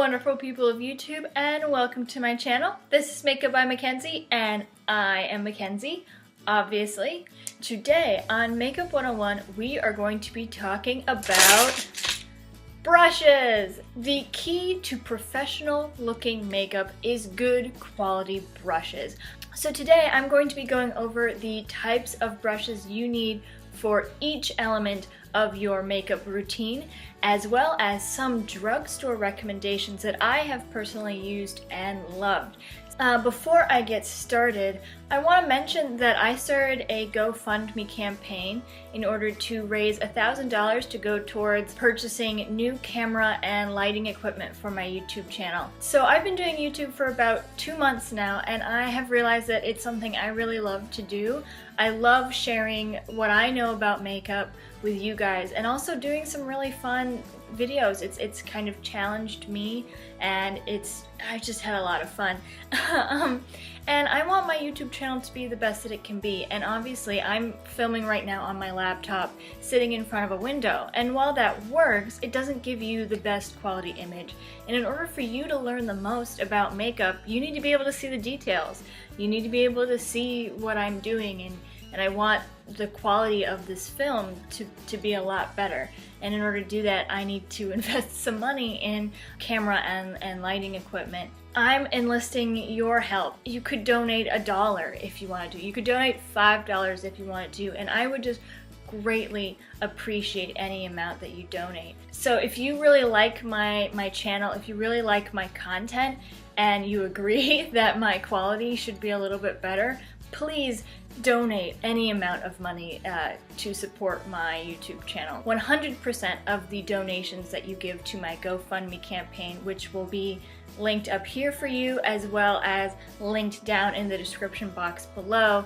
wonderful people of YouTube, and welcome to my channel. This is Makeup by Mackenzie, and I am Mackenzie, obviously. Today on Makeup 101, we are going to be talking about brushes. The key to professional looking makeup is good quality brushes. So today I'm going to be going over the types of brushes you need for each element of your makeup routine, as well as some drugstore recommendations that I have personally used and loved. Before I get started, I want to mention that I started a GoFundMe campaign in order to raise $1,000 to go towards purchasing new camera and lighting equipment for my YouTube channel. So I've been doing YouTube for about 2 months now, and I have realized that it's something I really love to do. I love sharing what I know about makeup with you guys, and also doing some really fun videos. It's kind of challenged me, and I just had a lot of fun. And I want my YouTube channel to be the best that it can be, and obviously I'm filming right now on my laptop sitting in front of a window, and while that works, it doesn't give you the best quality image. And in order for you to learn the most about makeup, you need to be able to see the details. You need to be able to see what I'm doing, and I want the quality of this film to be a lot better. And in order to do that, I need to invest some money in camera and lighting equipment. I'm enlisting your help. You could donate $1 if you wanted to. You could donate $5 if you wanted to, and I would just greatly appreciate any amount that you donate. So if you really like my channel, if you really like my content, and you agree that my quality should be a little bit better, please donate any amount of money to support my YouTube channel. 100% of the donations that you give to my GoFundMe campaign, which will be linked up here for you as well as linked down in the description box below,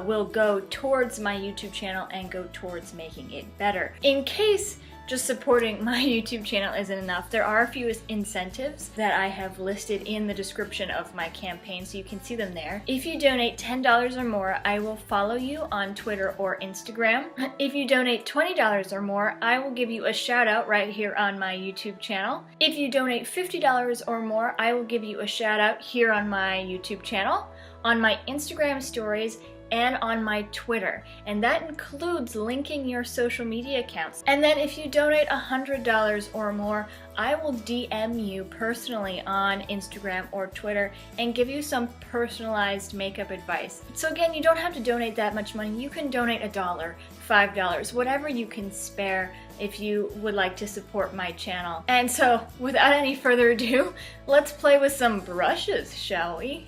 will go towards my YouTube channel and go towards making it better. In case just supporting my YouTube channel isn't enough, there are a few incentives that I have listed in the description of my campaign, so you can see them there. If you donate $10 or more, I will follow you on Twitter or Instagram. If you donate $20 or more, I will give you a shout out right here on my YouTube channel. If you donate $50 or more, I will give you a shout out here on my YouTube channel, on my Instagram stories, and on my Twitter, and that includes linking your social media accounts. And then if you donate $100 or more, I will DM you personally on Instagram or Twitter and give you some personalized makeup advice. So again, you don't have to donate that much money. You can donate $1, $5, whatever you can spare if you would like to support my channel. And so without any further ado, let's play with some brushes, shall we?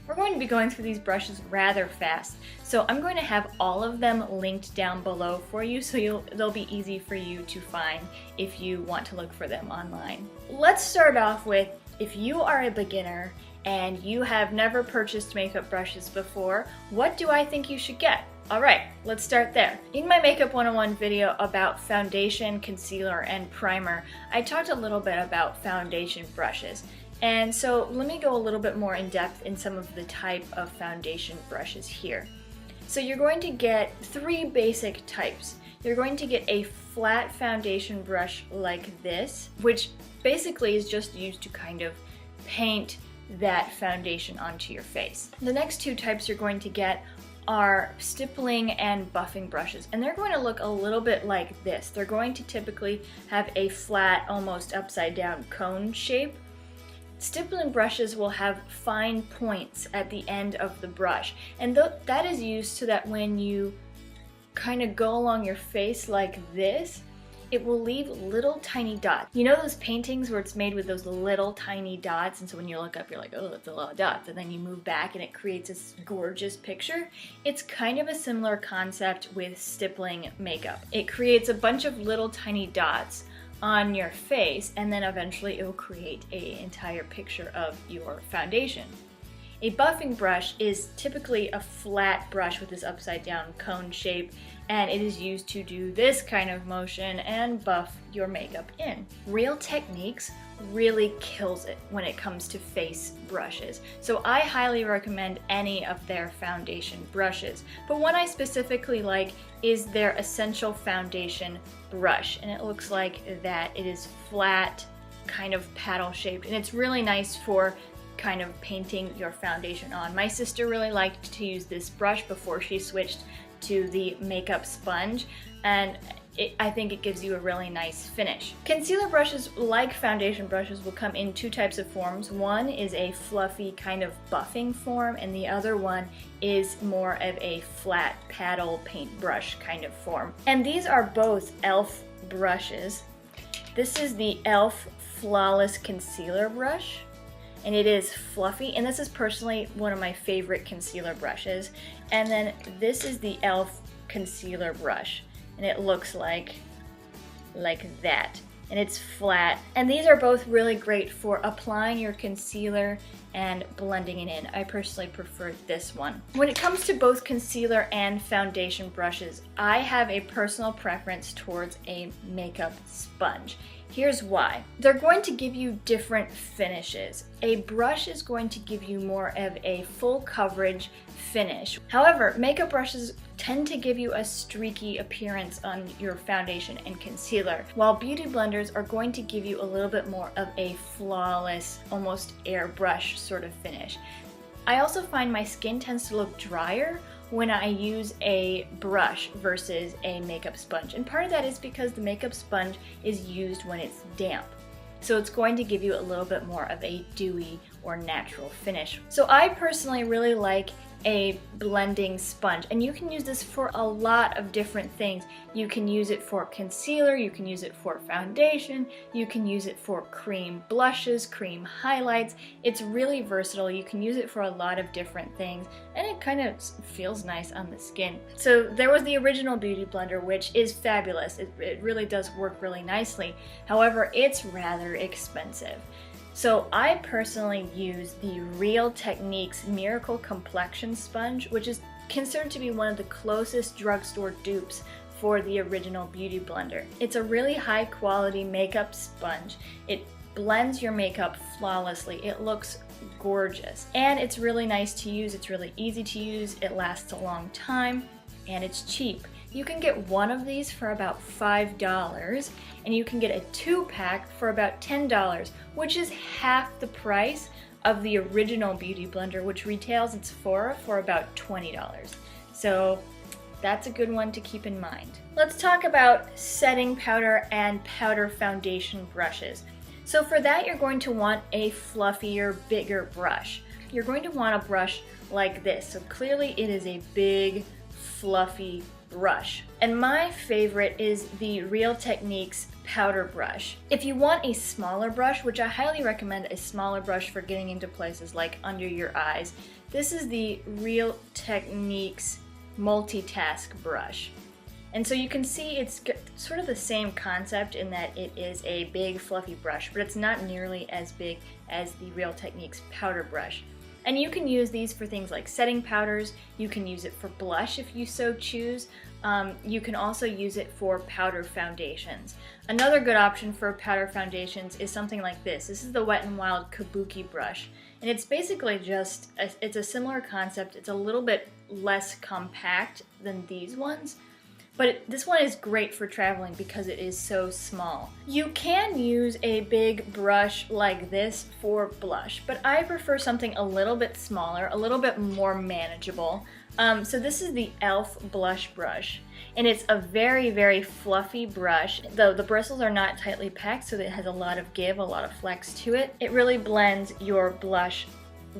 We're going to be going through these brushes rather fast, so I'm going to have all of them linked down below for you, so they'll be easy for you to find if you want to look for them online. Let's start off with, if you are a beginner and you have never purchased makeup brushes before, what do I think you should get? Alright, let's start there. In my Makeup 101 video about foundation, concealer, and primer, I talked a little bit about foundation brushes. And so let me go a little bit more in depth in some of the type of foundation brushes here. So you're going to get 3 basic types. You're going to get a flat foundation brush like this, which basically is just used to kind of paint that foundation onto your face. The next 2 types you're going to get are stippling and buffing brushes, and they're going to look a little bit like this. They're going to typically have a flat, almost upside down cone shape. Stippling brushes will have fine points at the end of the brush, and that is used so that when you kind of go along your face like this, it will leave little tiny dots. You know those paintings where it's made with those little tiny dots, and so when you look up you're like, oh, it's a lot of dots, and then you move back and it creates this gorgeous picture? It's kind of a similar concept with stippling makeup. It creates a bunch of little tiny dots on your face, and then eventually it will create an entire picture of your foundation. A buffing brush is typically a flat brush with this upside down cone shape, and it is used to do this kind of motion and buff your makeup in. Real Techniques really kills it when it comes to face brushes, so I highly recommend any of their foundation brushes. But one I specifically like is their Essential Foundation brush, and it looks like that. It is flat kind of paddle shaped, and it's really nice for kind of painting your foundation on. My sister really liked to use this brush before she switched to the makeup sponge, and I think it gives you a really nice finish. Concealer brushes, like foundation brushes, will come in two types of forms. One is a fluffy kind of buffing form, and the other one is more of a flat paddle paintbrush kind of form. And these are both e.l.f. brushes. This is the e.l.f. Flawless Concealer Brush, and it is fluffy, and this is personally one of my favorite concealer brushes. And then this is the e.l.f. Concealer Brush, and it looks like that, and it's flat. And these are both really great for applying your concealer and blending it in. I personally prefer this one. When it comes to both concealer and foundation brushes, I have a personal preference towards a makeup sponge. Here's why. They're going to give you different finishes. A brush is going to give you more of a full coverage finish. However, makeup brushes tend to give you a streaky appearance on your foundation and concealer, while beauty blenders are going to give you a little bit more of a flawless, almost airbrush sort of finish. I also find my skin tends to look drier when I use a brush versus a makeup sponge. And part of that is because the makeup sponge is used when it's damp. So it's going to give you a little bit more of a dewy or natural finish. So I personally really like a blending sponge, and you can use this for a lot of different things. You can use it for concealer, you can use it for foundation, you can use it for cream blushes, cream highlights. It's really versatile. You can use it for a lot of different things, and it kind of feels nice on the skin. So there was the original Beauty Blender, which is fabulous. It really does work really nicely. However, it's rather expensive. So I personally use the Real Techniques Miracle Complexion Sponge, which is considered to be one of the closest drugstore dupes for the original Beauty Blender. It's a really high quality makeup sponge. It blends your makeup flawlessly. It looks gorgeous, and it's really nice to use. It's really easy to use. It lasts a long time, and it's cheap. You can get one of these for about $5, and you can get a 2-pack for about $10, which is half the price of the original Beauty Blender, which retails at Sephora for about $20. So that's a good one to keep in mind. Let's talk about setting powder and powder foundation brushes. So for that, you're going to want a fluffier, bigger brush. You're going to want a brush like this. So clearly it is a big, fluffy brush. And my favorite is the Real Techniques powder brush. If you want a smaller brush, which I highly recommend a smaller brush for getting into places like under your eyes, this is the Real Techniques multitask brush. And so you can see it's sort of the same concept in that it is a big fluffy brush, but it's not nearly as big as the Real Techniques powder brush. And you can use these for things like setting powders. You can use it for blush if you so choose. You can also use it for powder foundations. Another good option for powder foundations is something like this. This is the Wet n Wild Kabuki brush. And it's basically just, it's a similar concept. It's a little bit less compact than these ones. But this one is great for traveling because it is so small. You can use a big brush like this for blush, but I prefer something a little bit smaller, a little bit more manageable. So this is the e.l.f. blush brush, and it's a very, very fluffy brush. Though the bristles are not tightly packed, so it has a lot of give, a lot of flex to it. It really blends your blush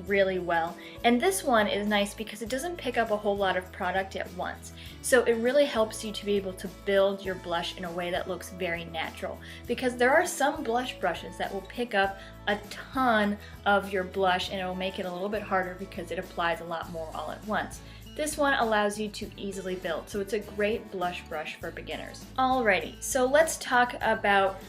really well. And this one is nice because it doesn't pick up a whole lot of product at once. So it really helps you to be able to build your blush in a way that looks very natural. Because there are some blush brushes that will pick up a ton of your blush, and it will make it a little bit harder because it applies a lot more all at once. This one allows you to easily build, so it's a great blush brush for beginners. Alrighty, so let's talk about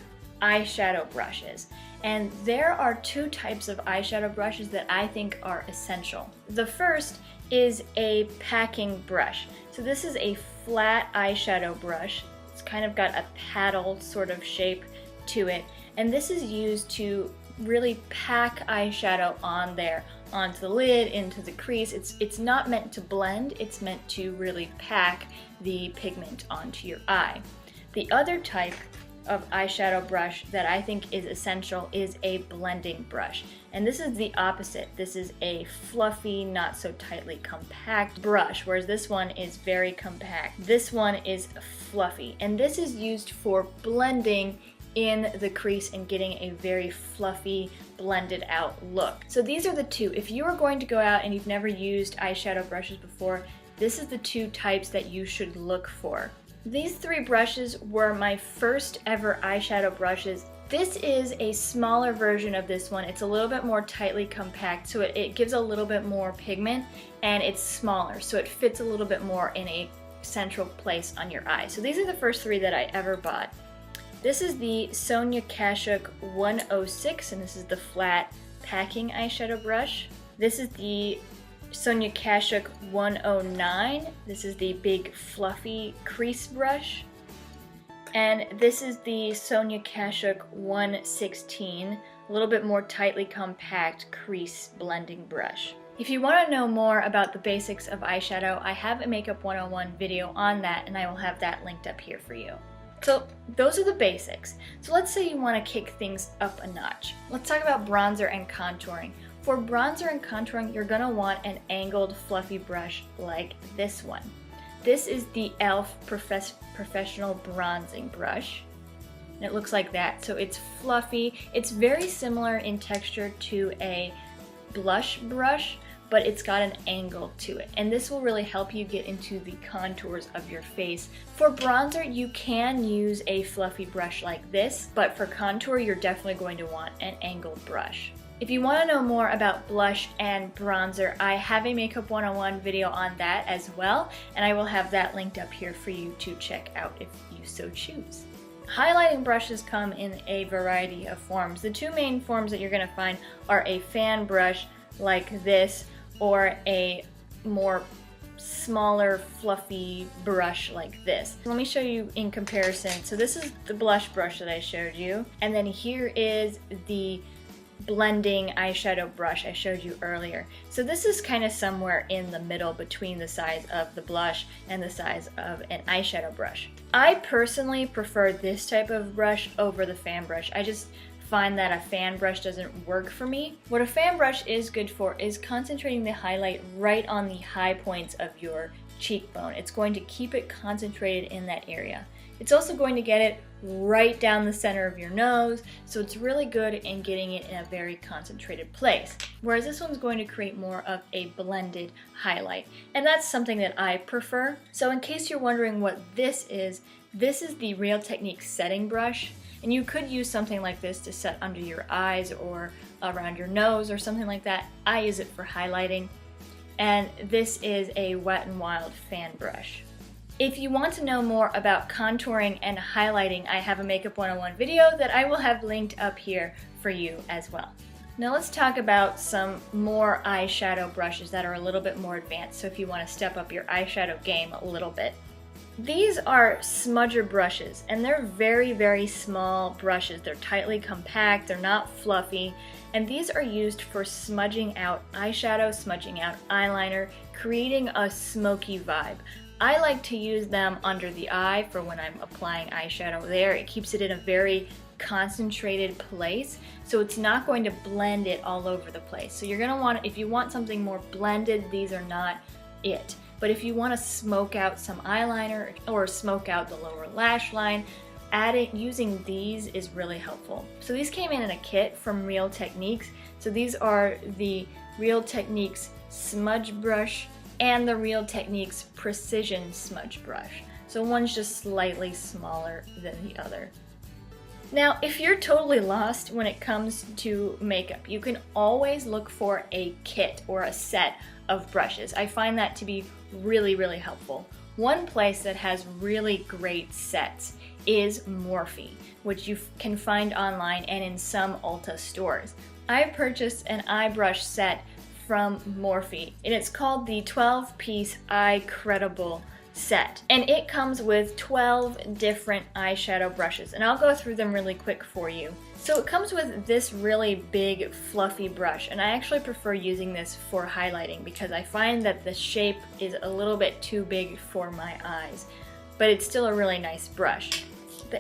eyeshadow brushes. And there are two types of eyeshadow brushes that I think are essential. The first is a packing brush. So this is a flat eyeshadow brush. It's kind of got a paddle sort of shape to it. And this is used to really pack eyeshadow on there, onto the lid, into the crease. It's not meant to blend, it's meant to really pack the pigment onto your eye. The other type of eyeshadow brush that I think is essential is a blending brush. And this is the opposite. This is a fluffy, not so tightly compact brush, whereas this one is very compact. This one is fluffy, and this is used for blending in the crease and getting a very fluffy, blended out look. So these are the two. If you are going to go out and you've never used eyeshadow brushes before, this is the two types that you should look for. These three brushes were my first ever eyeshadow brushes. This is a smaller version of this one. It's a little bit more tightly compact, so it gives a little bit more pigment, and it's smaller, so it fits a little bit more in a central place on your eye. So these are the first three that I ever bought. This is the Sonia Kashuk 106, and this is the flat packing eyeshadow brush. This is the Sonia Kashuk 109. This is the big fluffy crease brush. And this is the Sonia Kashuk 116, a little bit more tightly compact crease blending brush. If you want to know more about the basics of eyeshadow, I have a Makeup 101 video on that, and I will have that linked up here for you. So those are the basics. So let's say you want to kick things up a notch. Let's talk about bronzer and contouring. For bronzer and contouring, you're going to want an angled fluffy brush like this one. This is the e.l.f. Professional Bronzing Brush. And it looks like that. So it's fluffy. It's very similar in texture to a blush brush, but it's got an angle to it. And this will really help you get into the contours of your face. For bronzer, you can use a fluffy brush like this, but for contour, you're definitely going to want an angled brush. If you want to know more about blush and bronzer, I have a Makeup 101 video on that as well, and I will have that linked up here for you to check out if you so choose. Highlighting brushes come in a variety of forms. The two main forms that you're going to find are a fan brush like this, or a more smaller fluffy brush like this. Let me show you in comparison. So this is the blush brush that I showed you, and then here is the blending eyeshadow brush I showed you earlier. So this is kind of somewhere in the middle between the size of the blush and the size of an eyeshadow brush. I personally prefer this type of brush over the fan brush. I just find that a fan brush doesn't work for me. What a fan brush is good for is concentrating the highlight right on the high points of your cheekbone. It's going to keep it concentrated in that area. It's also going to get it right down the center of your nose, so it's really good in getting it in a very concentrated place. Whereas this one's going to create more of a blended highlight, and that's something that I prefer. So in case you're wondering what this is the Real Technique setting brush. And you could use something like this to set under your eyes or around your nose or something like that. I use it for highlighting. And this is a Wet n Wild fan brush. If you want to know more about contouring and highlighting, I have a Makeup 101 video that I will have linked up here for you as well. Now let's talk about some more eyeshadow brushes that are a little bit more advanced, so if you want to step up your eyeshadow game a little bit. These are smudger brushes, and they're very, very small brushes. They're tightly compact, they're not fluffy, and these are used for smudging out eyeshadow, smudging out eyeliner, creating a smoky vibe. I like to use them under the eye for when I'm applying eyeshadow there. It keeps it in a very concentrated place, so it's not going to blend it all over the place. So you're gonna want, if you want something more blended, these are not it. But if you want to smoke out some eyeliner or smoke out the lower lash line, using these is really helpful. So these came in a kit from Real Techniques. So these are the Real Techniques Smudge Brush and the Real Techniques Precision Smudge Brush. So one's just slightly smaller than the other. Now, if you're totally lost when it comes to makeup, you can always look for a kit or a set of brushes. I find that to be really, really helpful. One place that has really great sets is Morphe, which you can find online and in some Ulta stores. I purchased an eye brush set from Morphe, and it's called the 12-piece Eye Credible set, and it comes with 12 different eyeshadow brushes, and I'll go through them really quick for you. So it comes with this really big fluffy brush, and I actually prefer using this for highlighting because I find that the shape is a little bit too big for my eyes, but it's still a really nice brush.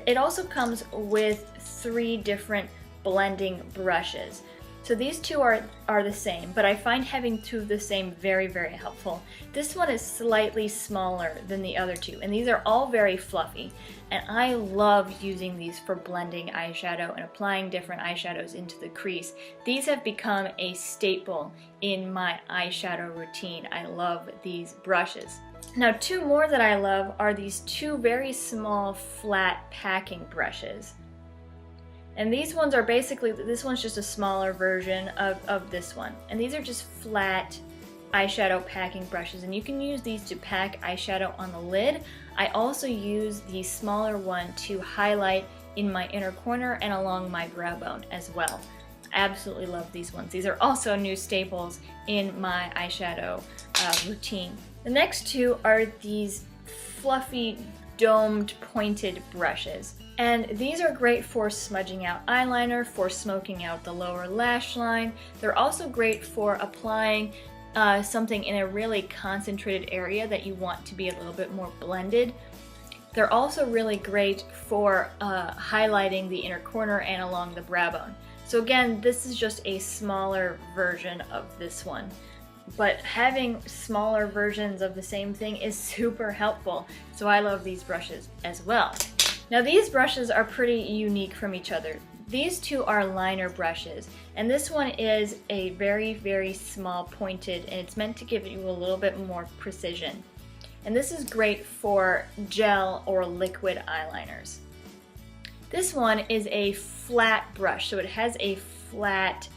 It also comes with 3 different blending brushes. So these 2 are the same, but I find having 2 of the same very, very helpful. This one is slightly smaller than the other 2, and these are all very fluffy. And I love using these for blending eyeshadow and applying different eyeshadows into the crease. These have become a staple in my eyeshadow routine. I love these brushes. Now 2 more that I love are these 2 very small flat packing brushes. And these ones are basically, this one's just a smaller version of this one. And these are just flat eyeshadow packing brushes, and you can use these to pack eyeshadow on the lid. I also use the smaller one to highlight in my inner corner and along my brow bone as well. Absolutely love these ones. These are also new staples in my eyeshadow routine. The next 2 are these fluffy domed pointed brushes. And these are great for smudging out eyeliner, for smoking out the lower lash line. They're also great for applying something in a really concentrated area that you want to be a little bit more blended. They're also really great for highlighting the inner corner and along the brow bone. So again, this is just a smaller version of this one. But having smaller versions of the same thing is super helpful. So I love these brushes as well. Now these brushes are pretty unique from each other. These 2 are liner brushes, and this one is a very, very small pointed, and it's meant to give you a little bit more precision. And this is great for gel or liquid eyeliners. This one is a flat brush, so it has a flat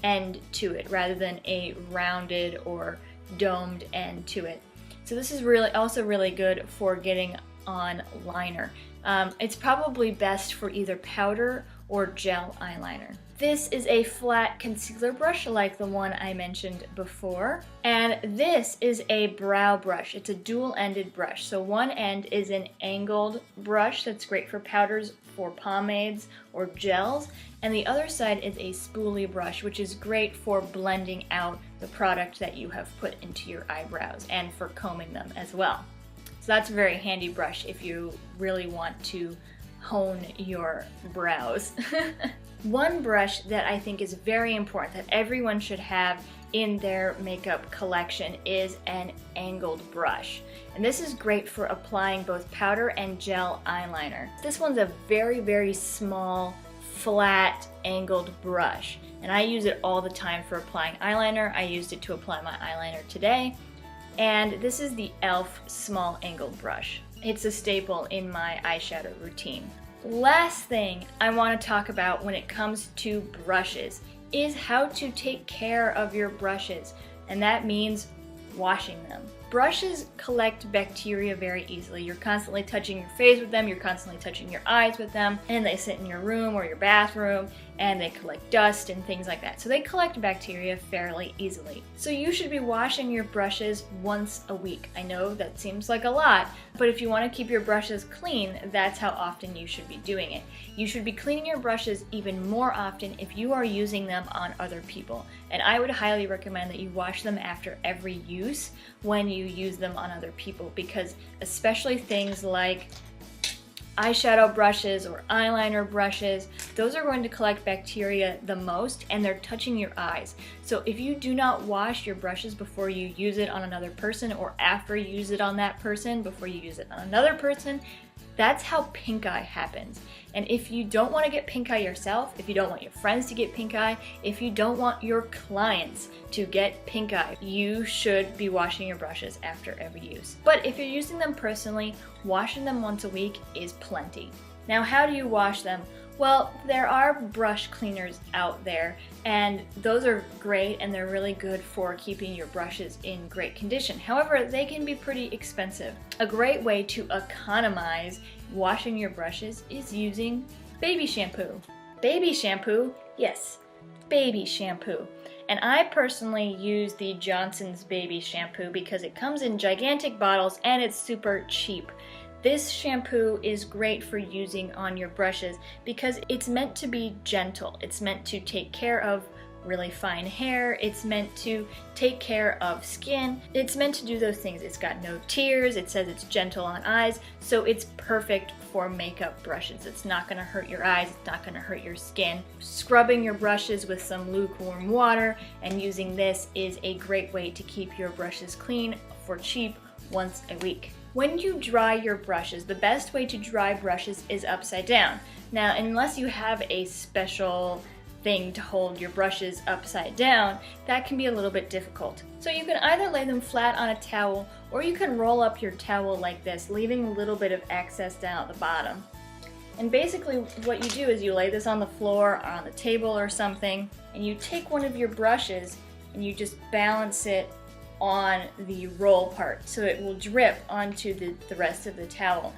end to it rather than a rounded or domed end to it. So this is also really good for getting on liner. It's probably best for either powder or gel eyeliner. This is a flat concealer brush like the one I mentioned before. And this is a brow brush. It's a dual-ended brush. So one end is an angled brush that's great for powders, for pomades, or gels. And the other side is a spoolie brush, which is great for blending out the product that you have put into your eyebrows and for combing them as well. So that's a very handy brush if you really want to hone your brows. One brush that I think is very important that everyone should have in their makeup collection is an angled brush. And this is great for applying both powder and gel eyeliner. This one's a very, very small, flat, angled brush. And I use it all the time for applying eyeliner. I used it to apply my eyeliner today. And this is the e.l.f. small angled brush. It's a staple in my eyeshadow routine. Last thing I want to talk about when it comes to brushes is how to take care of your brushes, and that means washing them. Brushes collect bacteria very easily. You're constantly touching your face with them, you're constantly touching your eyes with them, and they sit in your room or your bathroom and they collect dust and things like that. So they collect bacteria fairly easily. So you should be washing your brushes once a week. I know that seems like a lot, but if you want to keep your brushes clean, that's how often you should be doing it. You should be cleaning your brushes even more often if you are using them on other people. And I would highly recommend that you wash them after every use when you use them on other people, because especially things like eyeshadow brushes or eyeliner brushes, those are going to collect bacteria the most, and they're touching your eyes. So if you do not wash your brushes before you use it on another person, or after you use it on that person before you use it on another person, that's how pink eye happens. And if you don't want to get pink eye yourself, if you don't want your friends to get pink eye, if you don't want your clients to get pink eye, you should be washing your brushes after every use. But if you're using them personally, washing them once a week is plenty. Now, how do you wash them? Well, there are brush cleaners out there, and those are great, and they're really good for keeping your brushes in great condition. However, they can be pretty expensive. A great way to economize washing your brushes is using baby shampoo. Baby shampoo? Yes, baby shampoo. And I personally use the Johnson's baby shampoo because it comes in gigantic bottles and it's super cheap. This shampoo is great for using on your brushes because it's meant to be gentle. It's meant to take care of really fine hair. It's meant to take care of skin. It's meant to do those things. It's got no tears. It says it's gentle on eyes. So it's perfect for makeup brushes. It's not gonna hurt your eyes. It's not gonna hurt your skin. Scrubbing your brushes with some lukewarm water and using this is a great way to keep your brushes clean for cheap once a week. When you dry your brushes, the best way to dry brushes is upside down. Now, unless you have a special thing to hold your brushes upside down, that can be a little bit difficult. So you can either lay them flat on a towel, or you can roll up your towel like this, leaving a little bit of excess down at the bottom. And basically what you do is you lay this on the floor or on the table or something, and you take one of your brushes and you just balance it on the roll part so it will drip onto the rest of the towel.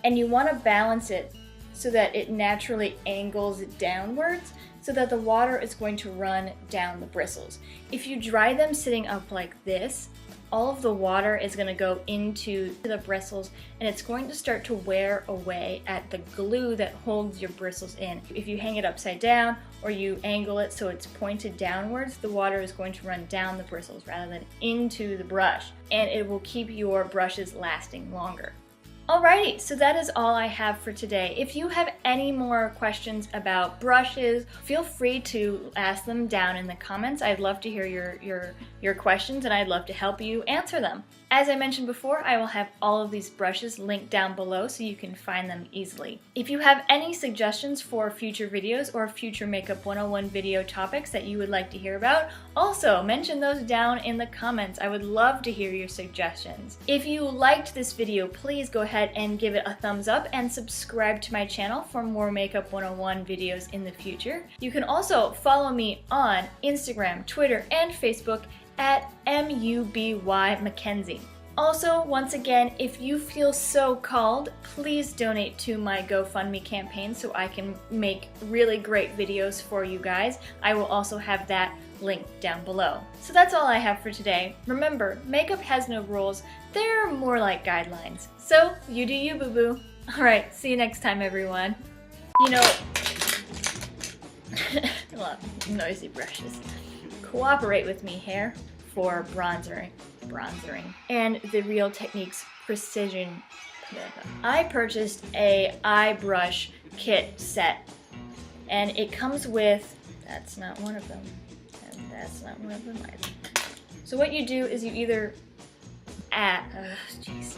And you want to balance it so that it naturally angles downwards so that the water is going to run down the bristles. If you dry them sitting up like this, all of the water is going to go into the bristles and it's going to start to wear away at the glue that holds your bristles in. If you hang it upside down or you angle it so it's pointed downwards, the water is going to run down the bristles rather than into the brush, and it will keep your brushes lasting longer. Alrighty, so that is all I have for today. If you have any more questions about brushes, feel free to ask them down in the comments. I'd love to hear your questions and I'd love to help you answer them. As I mentioned before, I will have all of these brushes linked down below so you can find them easily. If you have any suggestions for future videos or future Makeup 101 video topics that you would like to hear about, also mention those down in the comments. I would love to hear your suggestions. If you liked this video, please go ahead and give it a thumbs up and subscribe to my channel for more Makeup 101 videos in the future. You can also follow me on Instagram, Twitter, and Facebook at MUBY Also, once again, if you feel so called, please donate to my GoFundMe campaign so I can make really great videos for you guys. I will also have that linked down below. So that's all I have for today. Remember, makeup has no rules. They're more like guidelines. So, you do you, boo-boo. Alright, see you next time, everyone. You know, noisy brushes. Cooperate with me, hair, for bronzering, and the Real Techniques Precision. I purchased a eye brush kit set, and it comes with, that's not one of them, and that's not one of them either. So what you do is you either jeez.